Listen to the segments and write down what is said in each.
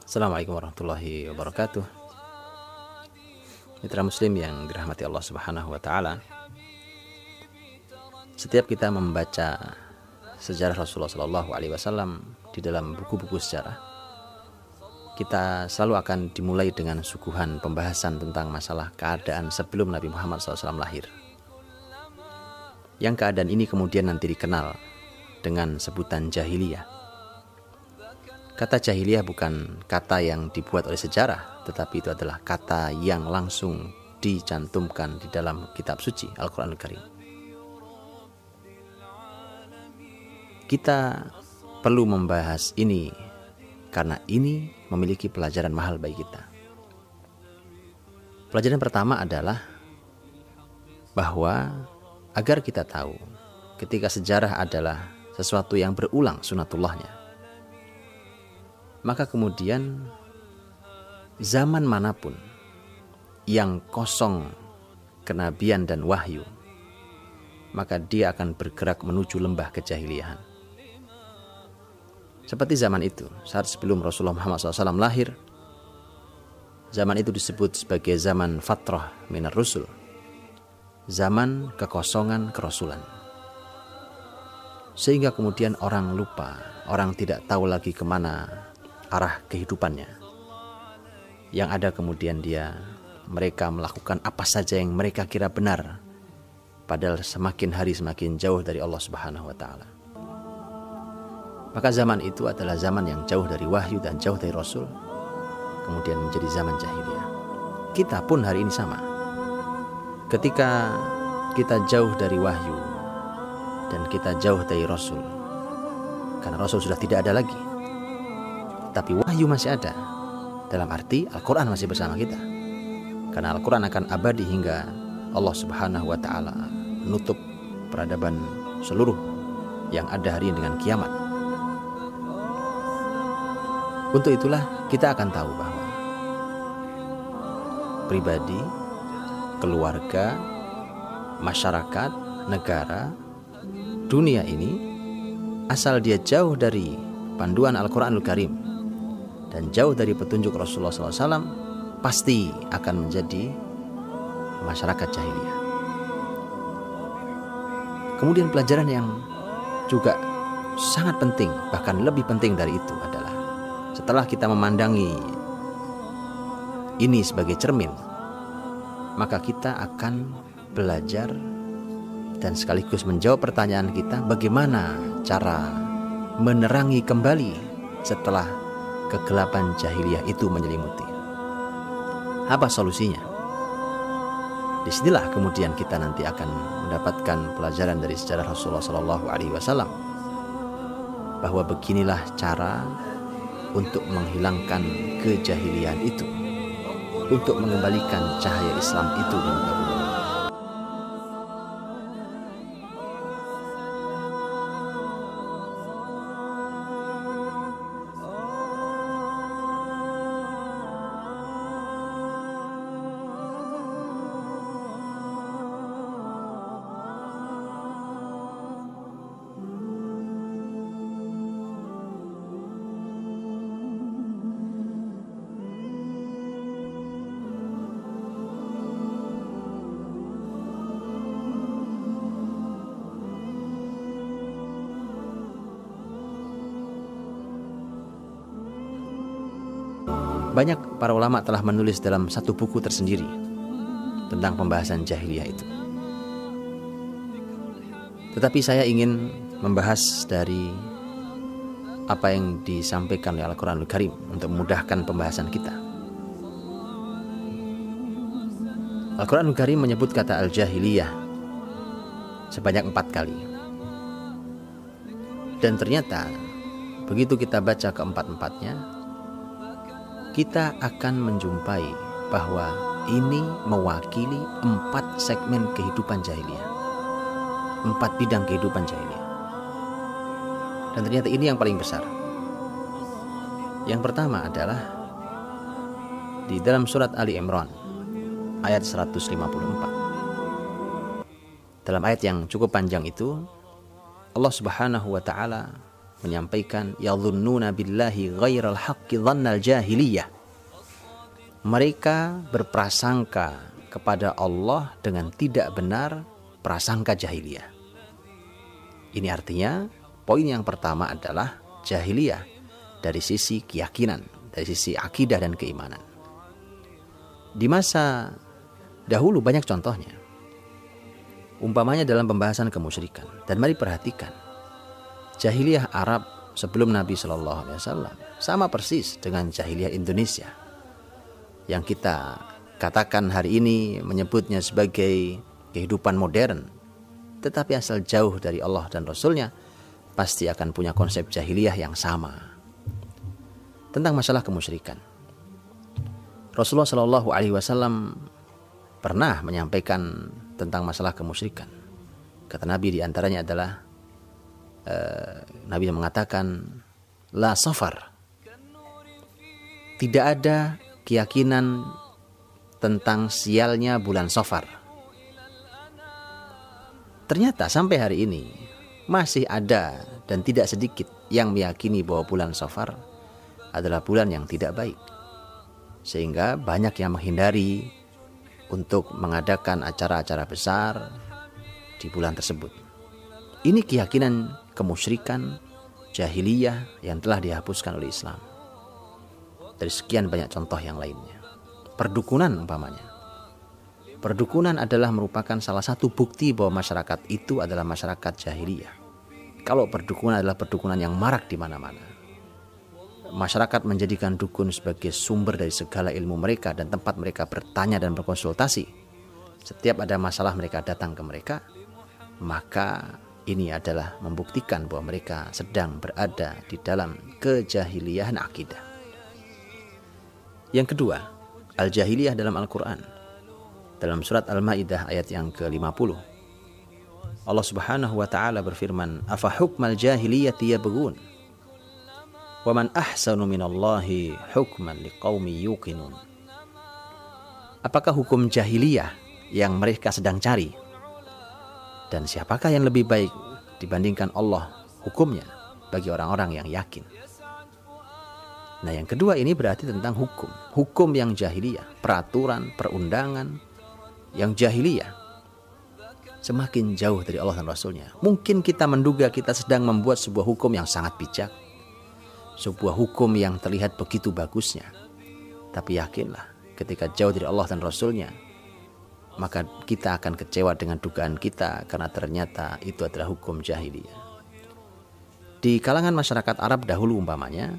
Assalamualaikum warahmatullahi wabarakatuh. Mitra muslim yang dirahmati Allah Subhanahu wa taala. Setiap kita membaca sejarah Rasulullah sallallahu alaihi wasallam di dalam buku-buku sejarah, kita selalu akan dimulai dengan suguhan pembahasan tentang masalah keadaan sebelum Nabi Muhammad SAW lahir. Yang keadaan ini kemudian nanti dikenal dengan sebutan jahiliyah. Kata jahiliyah bukan kata yang dibuat oleh sejarah, tetapi itu adalah kata yang langsung dicantumkan di dalam kitab suci Al-Quranul Karim. Kita perlu membahas ini karena ini memiliki pelajaran mahal bagi kita. Pelajaran pertama adalah bahwa agar kita tahu ketika sejarah adalah sesuatu yang berulang sunatullahnya, maka kemudian zaman manapun yang kosong kenabian dan wahyu, maka dia akan bergerak menuju lembah kejahiliahan. Seperti zaman itu, saat sebelum Rasulullah Muhammad SAW lahir, zaman itu disebut sebagai zaman fatrah minar rusul, zaman kekosongan kerasulan. Sehingga kemudian orang lupa, orang tidak tahu lagi kemana arah kehidupannya. Yang ada kemudian mereka melakukan apa saja yang mereka kira benar, padahal semakin hari semakin jauh dari Allah Subhanahu wa taala. Maka zaman itu adalah zaman yang jauh dari wahyu dan jauh dari Rasul, kemudian menjadi zaman jahiliyah. Kita pun hari ini sama. Ketika kita jauh dari wahyu dan kita jauh dari Rasul, karena Rasul sudah tidak ada lagi, tapi wahyu masih ada. Dalam arti Al-Quran masih bersama kita, karena Al-Quran akan abadi hingga Allah Subhanahu wa ta'ala menutup peradaban seluruh yang ada hari ini dengan kiamat. Untuk itulah kita akan tahu bahwa pribadi, keluarga, masyarakat, negara, dunia ini, asal dia jauh dari panduan Al-Quranul Karim dan jauh dari petunjuk Rasulullah SAW, pasti akan menjadi masyarakat jahiliyah. Kemudian pelajaran yang juga sangat penting, bahkan lebih penting dari itu adalah setelah kita memandangi ini sebagai cermin, maka kita akan belajar dan sekaligus menjawab pertanyaan kita, bagaimana cara menerangi kembali setelah kegelapan jahiliyah itu menyelimuti. Apa solusinya? Disinilah kemudian kita nanti akan mendapatkan pelajaran dari sejarah Rasulullah SAW, bahwa beginilah cara untuk menghilangkan kejahilian itu, untuk mengembalikan cahaya Islam itu di muka bumi. Banyak para ulama telah menulis dalam satu buku tersendiri tentang pembahasan jahiliyah itu. Tetapi saya ingin membahas dari apa yang disampaikan oleh Al-Quranul Karim untuk memudahkan pembahasan kita. Al-Quranul Karim menyebut kata al-jahiliyah sebanyak 4 kali. Dan ternyata begitu kita baca keempat-empatnya, kita akan menjumpai bahwa ini mewakili 4 segmen kehidupan jahiliyah, 4 bidang kehidupan jahiliyah. Dan ternyata ini yang paling besar. Yang pertama adalah di dalam surat Ali Imran ayat 154. Dalam ayat yang cukup panjang itu, Allah Subhanahu wa ta'ala menyampaikan yadhunnuna billahi ghairal haqqi dhannal jahiliyah. Mereka berprasangka kepada Allah dengan tidak benar prasangka jahiliyah. Ini artinya poin yang pertama adalah jahiliyah dari sisi keyakinan, dari sisi akidah dan keimanan. Di masa dahulu banyak contohnya. Umpamanya dalam pembahasan kemusyrikan. Dan mari perhatikan, jahiliyah Arab sebelum Nabi SAW sama persis dengan jahiliyah Indonesia, yang kita katakan hari ini menyebutnya sebagai kehidupan modern, tetapi asal jauh dari Allah dan Rasulnya, pasti akan punya konsep jahiliyah yang sama. Tentang masalah kemusyrikan, Rasulullah SAW pernah menyampaikan tentang masalah kemusyrikan. Kata Nabi diantaranya adalah Nabi mengatakan la safar, tidak ada keyakinan tentang sialnya bulan Safar. Ternyata sampai hari ini masih ada dan tidak sedikit yang meyakini bahwa bulan Safar adalah bulan yang tidak baik, sehingga banyak yang menghindari untuk mengadakan acara-acara besar di bulan tersebut. Ini keyakinan kemusyrikan jahiliyah yang telah dihapuskan oleh Islam. Dari sekian banyak contoh yang lainnya. Perdukunan umpamanya. Perdukunan adalah merupakan salah satu bukti bahwa masyarakat itu adalah masyarakat jahiliyah. Kalau perdukunan adalah perdukunan yang marak di mana-mana. Masyarakat menjadikan dukun sebagai sumber dari segala ilmu mereka dan tempat mereka bertanya dan berkonsultasi. Setiap ada masalah mereka datang ke mereka, maka ini adalah membuktikan bahwa mereka sedang berada di dalam kejahiliyahan akidah. Yang kedua, al-jahiliyah dalam Al-Quran. Dalam surat Al-Ma'idah ayat yang ke-50, Allah Subhanahu wa ta'ala berfirman, afa hukmal jahiliyati yabghun wa man ahsanu minallahi hukman liqaumi yuqinun. Apakah hukum jahiliyah yang mereka sedang cari? Dan siapakah yang lebih baik dibandingkan Allah hukumnya bagi orang-orang yang yakin? Nah, yang kedua ini berarti tentang hukum. Hukum yang jahiliyah, peraturan, perundangan yang jahiliyah, semakin jauh dari Allah dan Rasulnya. Mungkin kita menduga kita sedang membuat sebuah hukum yang sangat bijak, sebuah hukum yang terlihat begitu bagusnya. Tapi yakinlah, ketika jauh dari Allah dan Rasulnya, maka kita akan kecewa dengan dugaan kita, karena ternyata itu adalah hukum jahiliyah. Di kalangan masyarakat Arab dahulu umpamanya,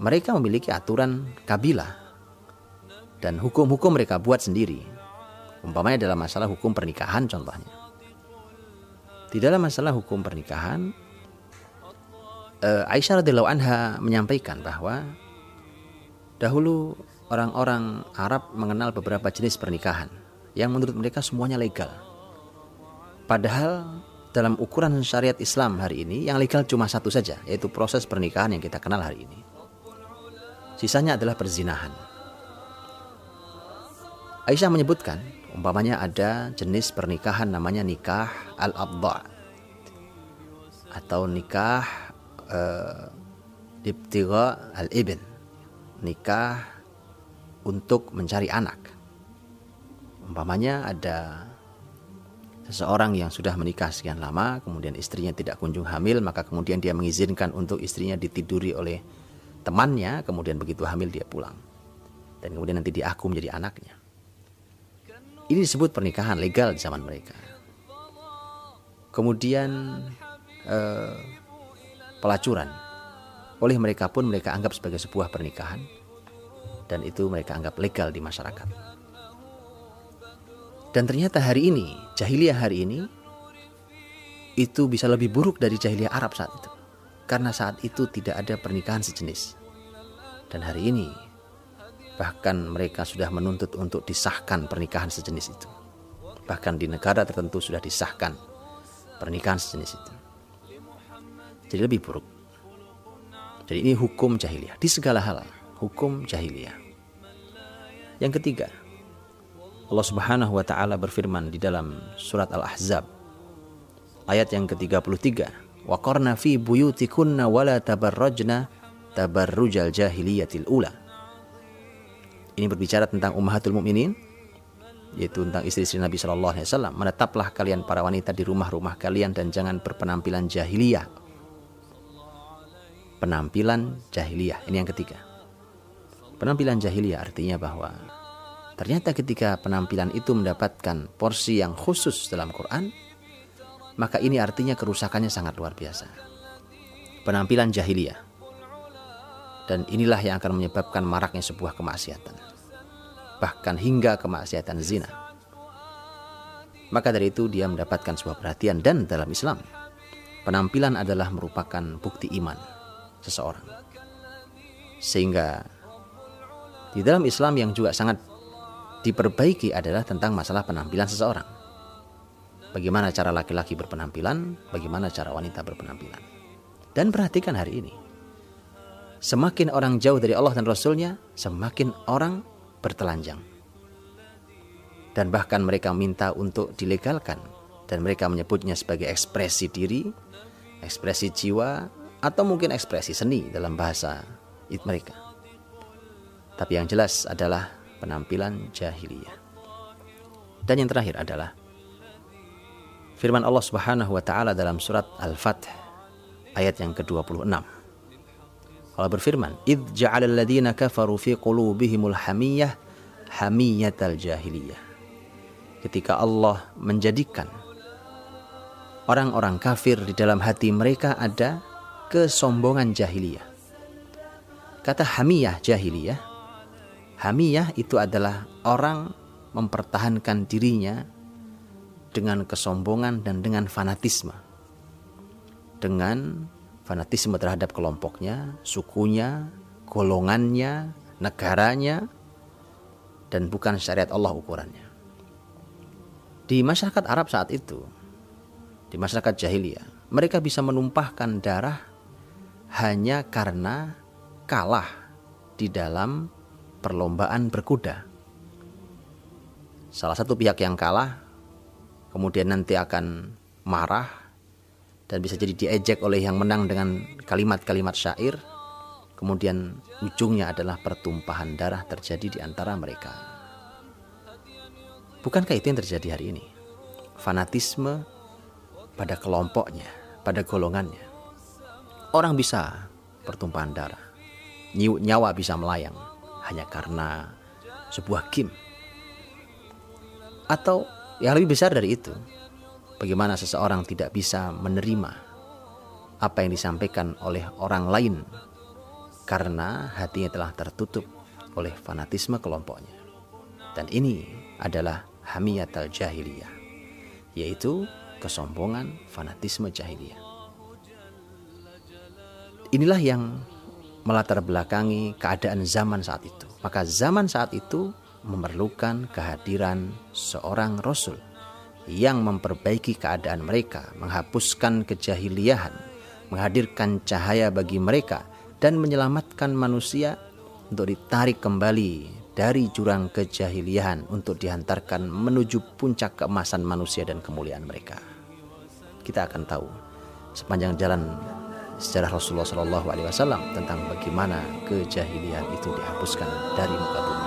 mereka memiliki aturan kabilah dan hukum-hukum mereka buat sendiri. Umpamanya dalam masalah hukum pernikahan contohnya. Di dalam masalah hukum pernikahan, Aisyah radhiyallahu anha menyampaikan bahwa dahulu orang-orang Arab mengenal beberapa jenis pernikahan yang menurut mereka semuanya legal. Padahal dalam ukuran syariat Islam hari ini yang legal cuma satu saja, yaitu proses pernikahan yang kita kenal hari ini. Sisanya adalah perzinahan. Aisyah menyebutkan, umpamanya ada jenis pernikahan namanya nikah al-adha atau nikah ibtigha al-ibn, nikah untuk mencari anak. Umpamanya ada seseorang yang sudah menikah sekian lama, kemudian istrinya tidak kunjung hamil, maka kemudian dia mengizinkan untuk istrinya ditiduri oleh temannya, kemudian begitu hamil dia pulang, dan kemudian nanti diaku menjadi anaknya. Ini disebut pernikahan legal di zaman mereka. Kemudian pelacuran, oleh mereka pun mereka anggap sebagai sebuah pernikahan, dan itu mereka anggap legal di masyarakat. Dan ternyata hari ini, jahiliyah hari ini itu bisa lebih buruk dari jahiliyah Arab saat itu, karena saat itu tidak ada pernikahan sejenis. Dan hari ini bahkan mereka sudah menuntut untuk disahkan pernikahan sejenis itu. Bahkan di negara tertentu sudah disahkan pernikahan sejenis itu. Jadi lebih buruk. Jadi ini hukum jahiliyah di segala hal, hukum jahiliyah. Yang ketiga, Allah Subhanahu wa ta'ala berfirman di dalam surat Al-Ahzab ayat yang ke-33, wa qarna fi buyutikunna wa la tabarrajna tabarrujal jahiliyatil ula. Ini berbicara tentang ummahatul mukminin, yaitu tentang istri-istri Nabi sallallahu alaihi wasallam. Menetaplah kalian para wanita di rumah-rumah kalian dan jangan berpenampilan jahiliyah. Penampilan jahiliyah, ini yang ketiga. Penampilan jahiliyah artinya bahwa ternyata ketika penampilan itu mendapatkan porsi yang khusus dalam Quran, maka ini artinya kerusakannya sangat luar biasa. Penampilan jahiliyah. Dan inilah yang akan menyebabkan maraknya sebuah kemaksiatan. Bahkan hingga kemaksiatan zina. Maka dari itu dia mendapatkan sebuah perhatian. Dan dalam Islam, penampilan adalah merupakan bukti iman seseorang. Sehingga di dalam Islam yang juga sangat diperbaiki adalah tentang masalah penampilan seseorang. Bagaimana cara laki-laki berpenampilan, bagaimana cara wanita berpenampilan. Dan perhatikan hari ini, semakin orang jauh dari Allah dan Rasulnya, semakin orang bertelanjang. Dan bahkan mereka minta untuk dilegalkan. Dan mereka menyebutnya sebagai ekspresi diri, ekspresi jiwa, atau mungkin ekspresi seni dalam bahasa mereka. Tapi yang jelas adalah penampilan jahiliyah. Dan yang terakhir adalah firman Allah Subhanahu wa taala dalam surat Al-Fath ayat yang ke-26. Allah berfirman, "Idz ja'alal ladzina kafaru fi qulubihimul hamiyyah hamiyatal jahiliyah." Ketika Allah menjadikan orang-orang kafir di dalam hati mereka ada kesombongan jahiliyah. Kata hamiyah jahiliyah, hamiyah itu adalah orang mempertahankan dirinya dengan kesombongan dan dengan fanatisme. Dengan fanatisme terhadap kelompoknya, sukunya, golongannya, negaranya, dan bukan syariat Allah ukurannya. Di masyarakat Arab saat itu, di masyarakat jahiliyah, mereka bisa menumpahkan darah hanya karena kalah di dalam perlombaan berkuda. Salah satu pihak yang kalah kemudian nanti akan marah dan bisa jadi diejek oleh yang menang dengan kalimat-kalimat syair. Kemudian ujungnya adalah pertumpahan darah terjadi di antara mereka. Bukankah itu yang terjadi hari ini? Fanatisme pada kelompoknya, pada golongannya. Orang bisa pertumpahan darah, nyawa bisa melayang hanya karena sebuah game. Atau yang lebih besar dari itu, bagaimana seseorang tidak bisa menerima apa yang disampaikan oleh orang lain karena hatinya telah tertutup oleh fanatisme kelompoknya. Dan ini adalah hamiyatul jahiliyah, yaitu kesombongan fanatisme jahiliyah. Inilah yang melatar belakangi keadaan zaman saat itu. Maka zaman saat itu memerlukan kehadiran seorang Rasul yang memperbaiki keadaan mereka, menghapuskan kejahiliahan, menghadirkan cahaya bagi mereka, dan menyelamatkan manusia untuk ditarik kembali dari jurang kejahiliahan untuk dihantarkan menuju puncak keemasan manusia dan kemuliaan mereka. Kita akan tahu sepanjang jalan sejarah Rasulullah SAW tentang bagaimana kejahiliahan itu dihapuskan dari muka bumi.